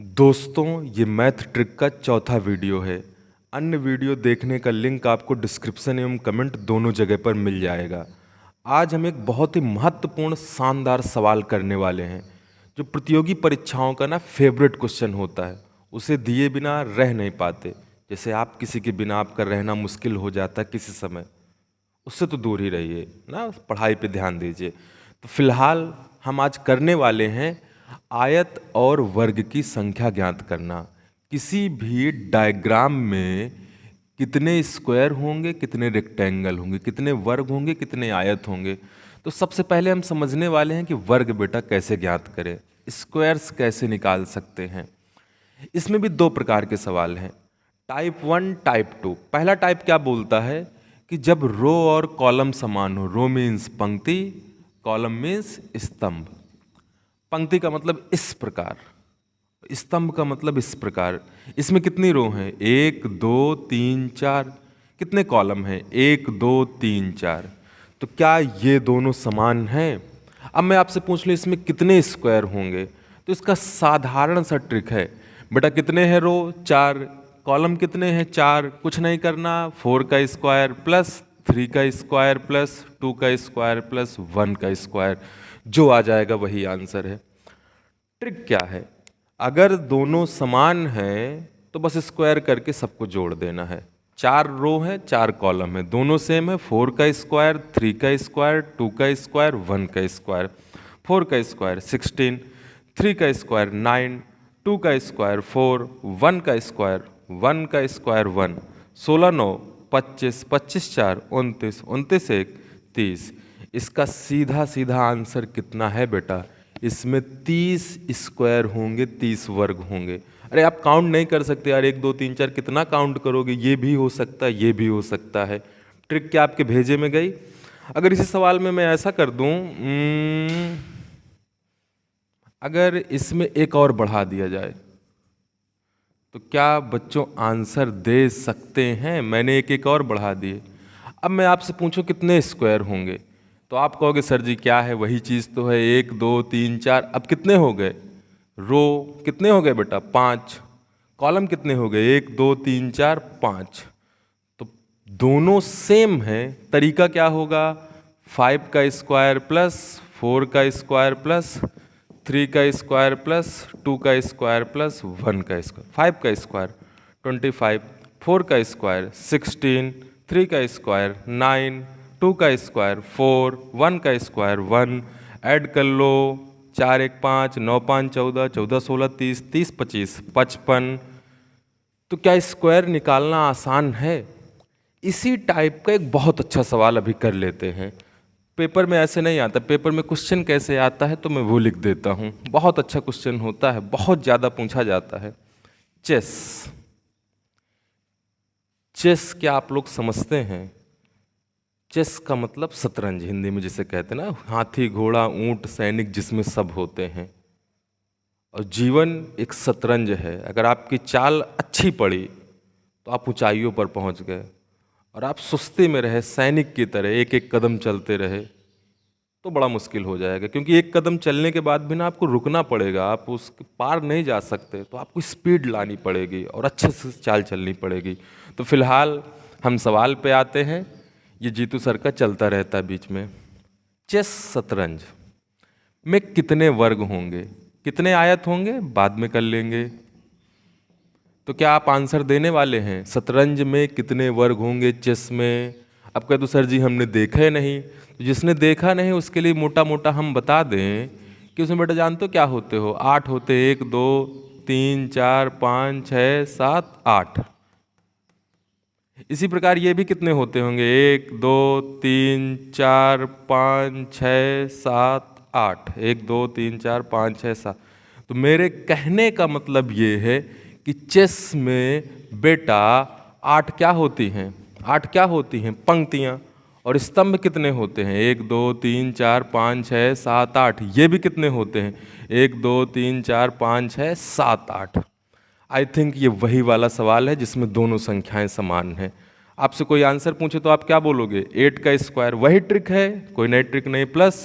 दोस्तों, ये math trick का चौथा वीडियो है। अन्य वीडियो देखने का लिंक आपको डिस्क्रिप्शन एवं कमेंट दोनों जगह पर मिल जाएगा। आज हम एक बहुत ही महत्वपूर्ण शानदार सवाल करने वाले हैं, जो प्रतियोगी परीक्षाओं का फेवरेट क्वेश्चन होता है। उसे दिए बिना रह नहीं पाते। जैसे आप किसी के बिना आपका रहना मुश्किल हो जाता है किसी समय, उससे तो दूर ही रहिए ना, पढ़ाई पे ध्यान दीजिए। तो फिलहाल हम आज करने वाले हैं आयत और वर्ग की संख्या ज्ञात करना। किसी भी डायग्राम में कितने स्क्वायर होंगे, कितने रेक्टेंगल होंगे, कितने वर्ग होंगे, कितने आयत होंगे। तो सबसे पहले हम समझने वाले हैं कि वर्ग बेटा कैसे ज्ञात करें, स्क्वायर्स कैसे निकाल सकते हैं। इसमें भी दो प्रकार के सवाल हैं, टाइप 1 टाइप 2। पहला टाइप क्या बोलता है कि जब रो और कॉलम समान हो, रो मीन्स पंक्ति, कॉलम मीन्स स्तंभ। पंक्ति का मतलब इस प्रकार, स्तंभ का मतलब इस प्रकार। इसमें कितनी रो हैं? 1 2 3 4। कितने कॉलम हैं? 1 2 3 4। तो क्या ये दोनों समान हैं? अब मैं आपसे पूछ लूँ इसमें कितने स्क्वायर होंगे, तो इसका साधारण सा ट्रिक है बेटा। कितने हैं रो? 4। कॉलम कितने हैं? 4। कुछ नहीं करना, 4 का स्क्वायर प्लस 3 का स्क्वायर प्लस 2 का स्क्वायर प्लस 1 का स्क्वायर, जो आ जाएगा वही आंसर है। ट्रिक क्या है? अगर दोनों समान हैं तो बस स्क्वायर करके सबको जोड़ देना है। 4 रो है, 4 कॉलम है, दोनों सेम है। 4 का स्क्वायर, 3 का स्क्वायर, 2 का स्क्वायर, 1 का स्क्वायर। 4 का स्क्वायर 16, 3 का स्क्वायर 9, 2 का स्क्वायर 4, 1 का स्क्वायर 1 का स्क्वायर 1। 16 9 25, 25 4 29, 29 1 30। इसका सीधा सीधा आंसर कितना है बेटा? इसमें 30 स्क्वायर होंगे, 30 वर्ग होंगे। अरे आप काउंट नहीं कर सकते यार, 1 2 3 4 कितना काउंट करोगे? ये भी हो सकता है, ये भी हो सकता है। ट्रिक क्या आपके भेजे में गई? अगर इसी सवाल में मैं ऐसा कर दूं, अगर इसमें एक और बढ़ा दिया जाए तो क्या बच्चों आंसर दे सकते हैं? मैंने एक और बढ़ा दिए। अब मैं आपसे पूछूं कितने स्क्वायर होंगे, तो आप कहोगे सर जी क्या है, वही चीज़ तो है, 1 2 3 4। अब कितने हो गए? रो कितने हो गए बेटा? 5। कॉलम कितने हो गए? 1 2 3 4 5। तो दोनों सेम हैं। तरीका क्या होगा? 5 का स्क्वायर प्लस 4 का स्क्वायर प्लस 3 का स्क्वायर प्लस 2 का स्क्वायर प्लस 1 का स्क्वायर। 5 का स्क्वायर 25, 4 का स्क्वायर 16, 3 का स्क्वायर 9, 2 का स्क्वायर 4, 1 का स्क्वायर 1। ऐड कर लो, 4 1 5, 9 5 14, 14 16 30, 30 25 55। तो क्या स्क्वायर निकालना आसान है? इसी टाइप का एक बहुत अच्छा सवाल अभी कर लेते हैं। पेपर में ऐसे नहीं आता। पेपर में क्वेश्चन कैसे आता है तो मैं वो लिख देता हूँ। बहुत अच्छा क्वेश्चन होता है, बहुत ज़्यादा पूछा जाता है। चेस। चेस क्या आप लोग समझते हैं? चेस का मतलब शतरंज, हिंदी में जिसे कहते हैं ना, हाथी घोड़ा ऊंट सैनिक जिसमें सब होते हैं। और जीवन एक शतरंज है। अगर आपकी चाल अच्छी पड़ी तो आप ऊंचाइयों पर पहुंच गए, और आप सुस्ती में रहे सैनिक की तरह एक एक कदम चलते रहे तो बड़ा मुश्किल हो जाएगा। क्योंकि एक कदम चलने के बाद भी ना आपको रुकना पड़ेगा, आप उस पार नहीं जा सकते। तो आपको स्पीड लानी पड़ेगी और अच्छे से चाल चलनी पड़ेगी। तो फिलहाल हम सवाल पे आते हैं। ये जीतू सर का चलता रहता है बीच में। चेस शतरंज में कितने वर्ग होंगे, कितने आयत होंगे, बाद में कर लेंगे। तो क्या आप आंसर देने वाले हैं? शतरंज में कितने वर्ग होंगे, चेस में? अब कह दो सर जी हमने देखा ही नहीं। तो जिसने देखा नहीं उसके लिए मोटा मोटा हम बता दें कि उसमें बेटा जानते हो क्या होते हो? 8 होते। 1 2 3 4 5 6 7 8। इसी प्रकार ये भी कितने होते होंगे? 1 2 3 4 5 6 7 8। 1 2 3 4 5 6 7। तो मेरे कहने का मतलब ये है कि चेस में बेटा 8 क्या होती हैं? 8 क्या होती हैं? पंक्तियाँ। और स्तंभ कितने होते हैं? 1 2 3 4 5 6 7 8। ये भी कितने होते हैं? 1 2 3 4 5 6 7 8। आई थिंक ये वही वाला सवाल है जिसमें दोनों संख्याएं समान हैं। आपसे कोई आंसर पूछे तो आप क्या बोलोगे? 8 का स्क्वायर, वही ट्रिक है, कोई नई ट्रिक नहीं। प्लस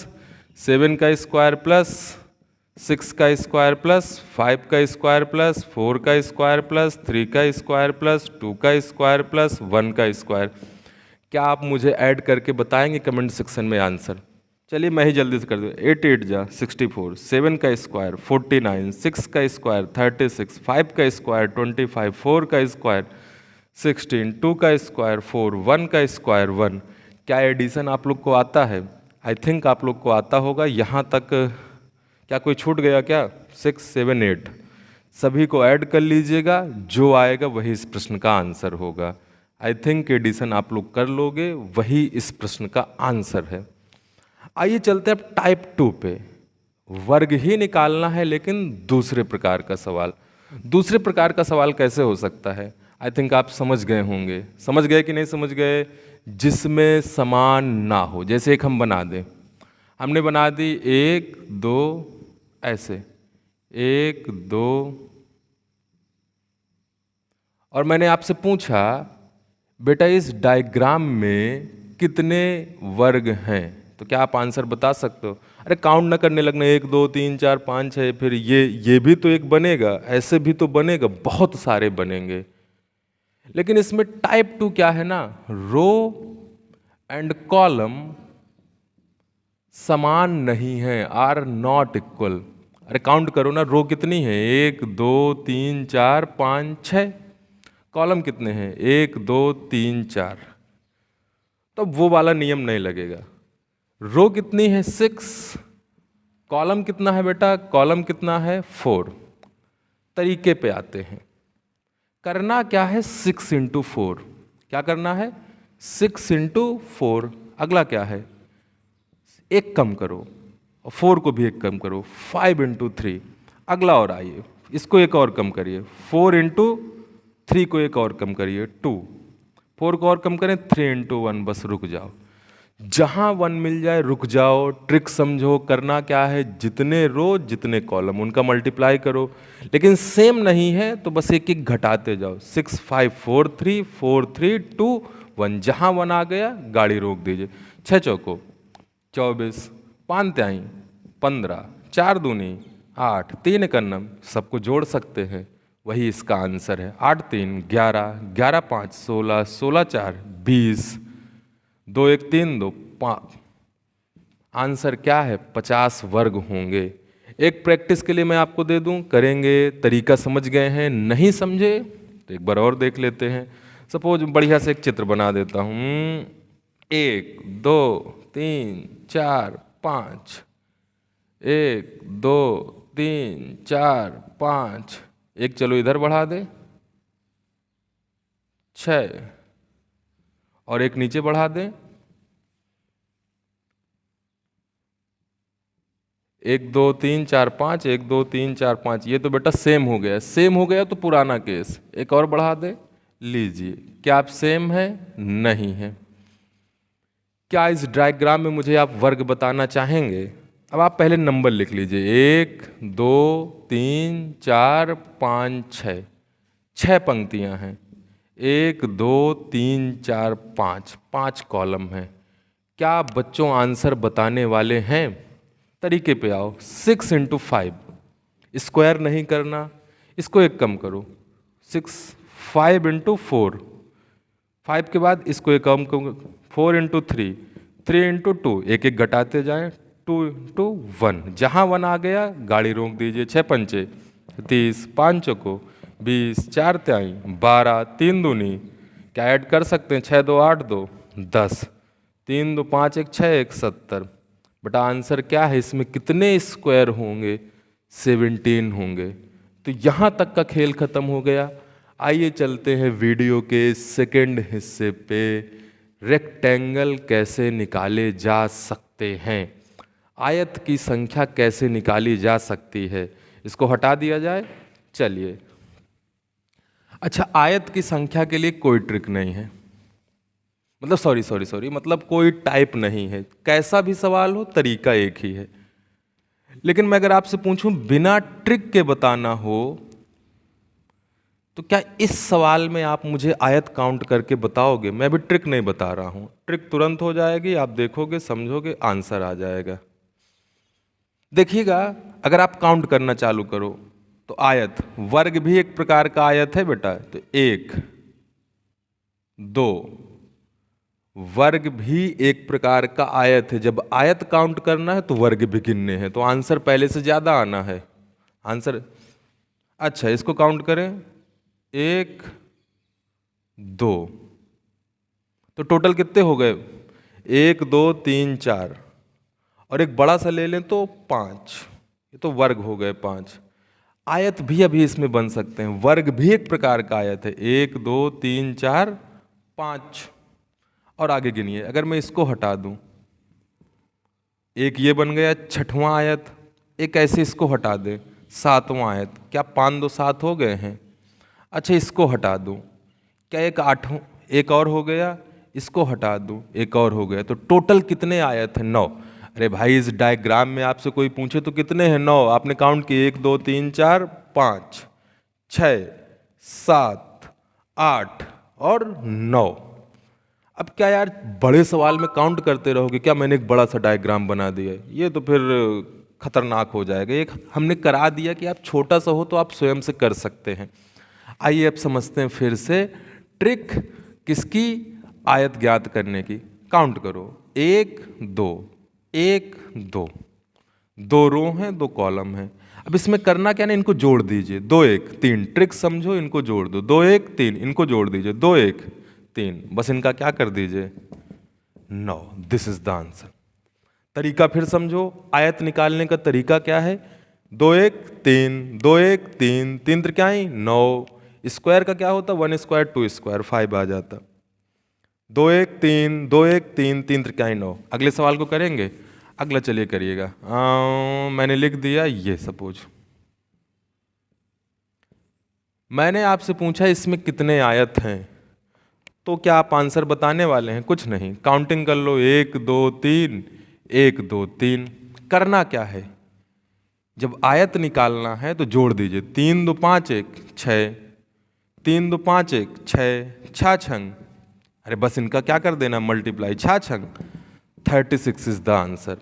7 का स्क्वायर प्लस 6 का स्क्वायर प्लस 5 का स्क्वायर प्लस 4 का स्क्वायर प्लस 3 का स्क्वायर प्लस 2 का स्क्वायर प्लस 1 का स्क्वायर। क्या आप मुझे ऐड करके बताएंगे कमेंट सेक्शन में आंसर? चलिए मैं ही जल्दी से कर दूँ। 8 8 जा 64, 7 का स्क्वायर 49, 6 का स्क्वायर 36, 5 का स्क्वायर 25, 4 का स्क्वायर 16, 2 का स्क्वायर 4, 1 का स्क्वायर 1। क्या एडिशन आप लोग को आता है? आई थिंक आप लोग को आता होगा। यहाँ तक क्या कोई छूट गया क्या? 6 7 8 सभी को ऐड कर लीजिएगा, जो आएगा वही इस प्रश्न का आंसर होगा। आई थिंक एडिशन आप लोग कर लोगे, वही इस प्रश्न का आंसर है। आइए चलते हैं अब टाइप 2 पे। वर्ग ही निकालना है लेकिन दूसरे प्रकार का सवाल। दूसरे प्रकार का सवाल कैसे हो सकता है? आई थिंक आप समझ गए होंगे। समझ गए कि नहीं समझ गए? जिसमें समान ना हो। जैसे एक हम बना दें, हमने बना दी 1 2 ऐसे 1 2, और मैंने आपसे पूछा बेटा इस डायग्राम में कितने वर्ग हैं? तो क्या आप आंसर बता सकते हो? अरे काउंट ना करने लगना 1 2 3 4 5 6, फिर ये भी तो एक बनेगा, ऐसे भी तो बनेगा, बहुत सारे बनेंगे। लेकिन इसमें टाइप 2 क्या है ना, रो एंड कॉलम समान नहीं है, आर नॉट इक्वल। अरे काउंट करो ना, रो कितनी है? 1 2 3 4 5 6। कॉलम कितने हैं? 1 2 3 4। तो वो वाला नियम नहीं लगेगा। रो कितनी है? 6। कॉलम कितना है बेटा? कॉलम कितना है? 4। तरीके पे आते हैं। करना क्या है? 6 इंटू 4। क्या करना है? 6 इंटू 4। अगला क्या है? एक कम करो और 4 को भी एक कम करो, 5 इंटू 3। अगला और आइए, इसको एक और कम करिए, 4 इंटू 3 को एक और कम करिए, 2। 4 को और कम करें, 3 इंटू 1। बस रुक जाओ, जहां 1 मिल जाए रुक जाओ। ट्रिक समझो, करना क्या है? जितने रो जितने कॉलम उनका मल्टीप्लाई करो। लेकिन सेम नहीं है तो बस एक एक घटाते जाओ। 6 5 4 3 4 3 2 1। जहां 1 आ गया गाड़ी रोक दीजिए। 6 चौको 24, 5 त्याई 15, 4 दूनी 8, 3 एक अन्नम, सबको जोड़ सकते हैं, वही इसका आंसर है। 8 3 11, 11 5 16, 16 4 20, 2 1 3 2 5। आंसर क्या है? 50 वर्ग होंगे। एक प्रैक्टिस के लिए मैं आपको दे दूं, करेंगे? तरीका समझ गए हैं? नहीं समझे तो एक बार और देख लेते हैं। सपोज बढ़िया से एक चित्र बना देता हूं। 1 2 3 4 5, 1 2 3 4 5। एक चलो इधर बढ़ा दे, 6, और एक नीचे बढ़ा दें, 1 2 3 4 5, 1 2 3 4 5। ये तो बेटा सेम हो गया। सेम हो गया तो पुराना केस। एक और बढ़ा दे, लीजिए। क्या आप सेम है? नहीं है। क्या इस डायग्राम में मुझे आप वर्ग बताना चाहेंगे? अब आप पहले नंबर लिख लीजिए। 1 2 3 4 5 6। 6 पंक्तियां हैं। 1 2 3 4 5, 5 कॉलम हैं। क्या बच्चों आंसर बताने वाले हैं? तरीके पे आओ। 6 इंटू 5, स्क्वायर नहीं करना, इसको एक कम करो। 6 5 इंटू 4, 5 के बाद इसको एक कम करो। 4 इंटू 3, 3 इंटू 2, एक एक घटाते जाएं। 2 इंटू 1, जहाँ 1 आ गया गाड़ी रोक दीजिए। 6 पंचे 30, 5 चौको 20, 4 त्याई 12, 3 दूनी, क्या ऐड कर सकते हैं? 6 2 8 2 10, 3 2 5 1 6 1 70। बटा आंसर क्या है? इसमें कितने स्क्वायर होंगे? 17 होंगे। तो यहाँ तक का खेल खत्म हो गया। आइए चलते हैं वीडियो के सेकंड हिस्से पे। रेक्टेंगल कैसे निकाले जा सकते हैं? आयत की संख्या कैसे निकाली जा सकती है? इसको हटा दिया जाए। चलिए, अच्छा, आयत की संख्या के लिए कोई ट्रिक नहीं है, मतलब सॉरी, मतलब कोई टाइप नहीं है। कैसा भी सवाल हो तरीका एक ही है। लेकिन मैं अगर आपसे पूछूं बिना ट्रिक के बताना हो, तो क्या इस सवाल में आप मुझे आयत काउंट करके बताओगे? मैं भी ट्रिक नहीं बता रहा हूं, ट्रिक तुरंत हो जाएगी, आप देखोगे समझोगे आंसर आ जाएगा। देखिएगा, अगर आप काउंट करना चालू करो तो आयत, वर्ग भी एक प्रकार का आयत है बेटा, तो 1 2, वर्ग भी एक प्रकार का आयत है। जब आयत काउंट करना है तो वर्ग भी गिनने हैं, तो आंसर पहले से ज्यादा आना है आंसर। अच्छा, इसको काउंट करें, 1 2, तो टोटल कितने हो गए? 1 2 3 4, और एक बड़ा सा ले लें तो 5, ये तो वर्ग हो गए 5। आयत भी अभी इसमें बन सकते हैं, वर्ग भी एक प्रकार का आयत है, 1 2 3 4 5, और आगे गिनिए। अगर मैं इसको हटा दूं, एक ये बन गया 6वां आयत, एक ऐसे इसको हटा दें 7वां आयत, क्या 5 2 7 हो गए हैं? अच्छा, इसको हटा दूं, क्या एक 8, एक और हो गया, इसको हटा दूं, एक और हो गया, तो टोटल कितने आयत हैं? 9। अरे भाई, इस डायग्राम में आपसे कोई पूछे तो कितने हैं? 9। आपने काउंट किए, 1 2 3 4 5 6 7 8 और 9। अब क्या यार, बड़े सवाल में काउंट करते रहोगे क्या? मैंने एक बड़ा सा डायग्राम बना दिया, ये तो फिर खतरनाक हो जाएगा। एक हमने करा दिया कि आप छोटा सा हो तो आप स्वयं से कर सकते हैं। आइए अब समझते हैं फिर से ट्रिक किसकी, आयत ज्ञात करने की। काउंट करो, 1 2 1 2, 2 रो हैं 2 कॉलम हैं। अब इसमें करना क्या ना, इनको जोड़ दीजिए, 2 1 3, ट्रिक समझो, इनको जोड़ दो, 2 1 3, इनको जोड़ दीजिए, 2 1 3, बस इनका क्या कर दीजिए 9। This is the answer. तरीका फिर समझो, आयत निकालने का तरीका क्या है? 2 1 3, 2 1 3, 3 त्रिज्याएं 9, स्क्वायर का क्या होता? 1 स्क्वायर 2 स्क्वायर 5 आ जाता। 2 1 3, 2 1 3, 3 त्रिज्याएं 9। अगले सवाल को करेंगे, अगला चलिए करिएगा। मैंने लिख दिया ये, सपोज मैंने आपसे पूछा इसमें कितने आयत हैं, तो क्या आप आंसर बताने वाले हैं? कुछ नहीं, काउंटिंग कर लो, 1 2 3, 1 2 3। करना क्या है, जब आयत निकालना है तो जोड़ दीजिए, 3 2 5 1 6, 3 2 5 1 6, 6 छंग, अरे बस इनका क्या कर देना, मल्टीप्लाई, 6 छंग 36 इज द आंसर।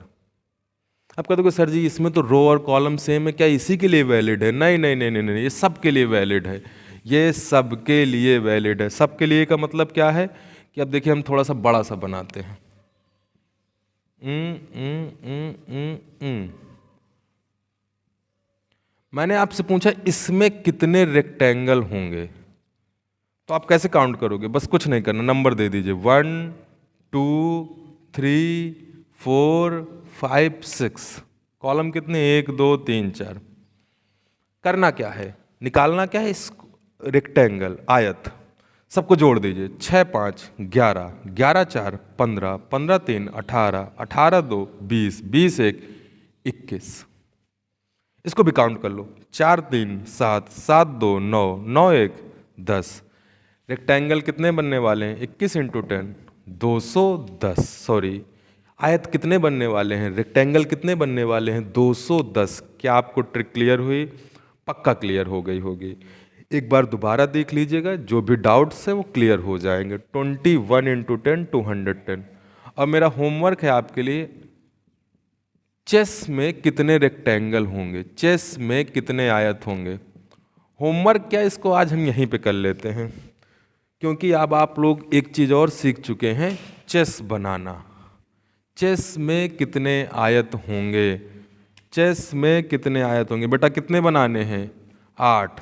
अब कहते हो सर जी इसमें तो रो और कॉलम सेम है, क्या इसी के लिए वैलिड है? नहीं नहीं नहीं नहीं नहीं, ये सबके लिए वैलिड है, ये सबके लिए वैलिड है। सबके लिए का मतलब क्या है कि अब देखिए हम थोड़ा सा बड़ा सा बनाते हैं। मैंने आपसे पूछा इसमें कितने रेक्टेंगल होंगे, तो आप कैसे काउंट करोगे? बस कुछ नहीं करना, नंबर दे दीजिए, 1 2 3 4 5 6, कॉलम कितने, 1 2 3 4। करना क्या है, निकालना क्या है, इस रेक्टेंगल आयत, सबको जोड़ दीजिए, 6 5 11, 11 4 15, 15 3 18, 18 2 20, 20 1 21। इसको भी काउंट कर लो, 4 3 7, 7 2 9, 9 1 10। रेक्टेंगल कितने बनने वाले हैं? 21 इंटू 10 210। सॉरी, आयत कितने बनने वाले हैं, रेक्टेंगल कितने बनने वाले हैं? 210। क्या आपको ट्रिक क्लियर हुई? पक्का क्लियर हो गई होगी। एक बार दोबारा देख लीजिएगा, जो भी डाउट्स हैं वो क्लियर हो जाएंगे। 21 इंटू 10 210। और मेरा होमवर्क है आपके लिए, चेस में कितने रेक्टेंगल होंगे, चेस में कितने आयत होंगे। होमवर्क क्या, इसको आज हम यहीं पे कर लेते हैं, क्योंकि अब आप लोग एक चीज़ और सीख चुके हैं, चेस बनाना। चेस में कितने आयत होंगे, चेस में कितने आयत होंगे बेटा, कितने बनाने हैं? 8,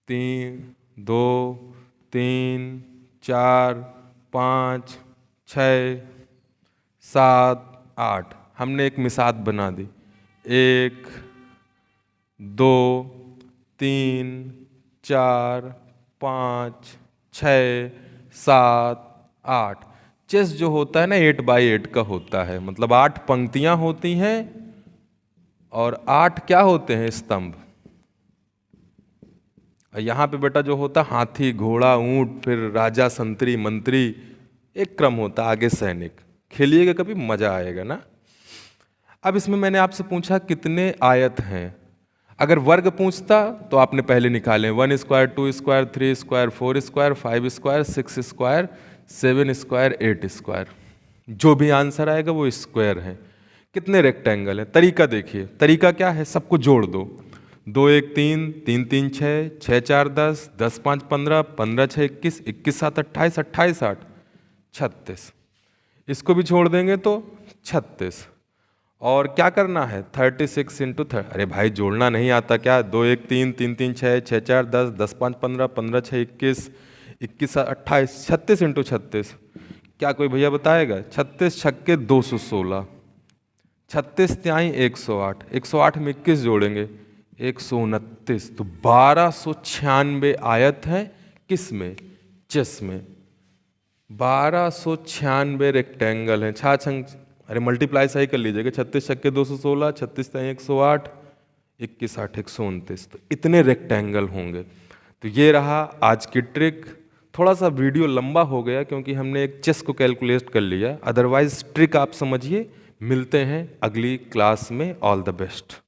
3 2 3 4 5 6 7 8। हमने एक मिसाल बना दी, 1 2 3 4 5 6 7 8। चेस जो होता है ना 8 बाई 8 का होता है, मतलब 8 पंक्तियां होती हैं और 8 क्या होते हैं, स्तंभ। यहाँ पे बेटा जो होता है हाथी घोड़ा ऊंट, फिर राजा संतरी मंत्री, एक क्रम होता है, आगे सैनिक। खेलिएगा कभी, मजा आएगा ना। अब इसमें मैंने आपसे पूछा कितने आयत हैं। अगर वर्ग पूछता तो आपने पहले निकाले, 1 square 2 square 3 square 4 square 5 square 6 square 7 square 8 square, जो भी आंसर आएगा वो स्क्वायर है। कितने रेक्टेंगल हैं? तरीका देखिए, तरीका क्या है, सबको जोड़ दो। 2 1 3, 3 3 6, 6 4 10, 10 5 15, 15 6 21, 21 7 28, 28 8, 36। इसको भी छोड़ देंगे तो 36। और क्या करना है, 36 इंटू अरे भाई जोड़ना नहीं आता क्या? 2 1 3, 3 3 6, 6 4 10, 10 5 15, 15 6 21, 21 7 28, 36 इंटू 36। क्या कोई भैया बताएगा? 36 छक्के 216, 36 त्याई 108, 108 में 21 जोड़ेंगे 129। तो 1296 आयत है किस में? चेस में। 1296 रेक्टेंगल हैं। छाछंग अरे मल्टीप्लाई सही कर लीजिएगा, 36 छक्के 216, 36 त्याई 108, 21 8 129। तो इतने रेक्टेंगल होंगे। तो ये रहा आज की ट्रिक। थोड़ा सा वीडियो लंबा हो गया क्योंकि हमने एक चेस को कैलकुलेट कर लिया, अदरवाइज ट्रिक आप समझिए। मिलते हैं अगली क्लास में। All the best.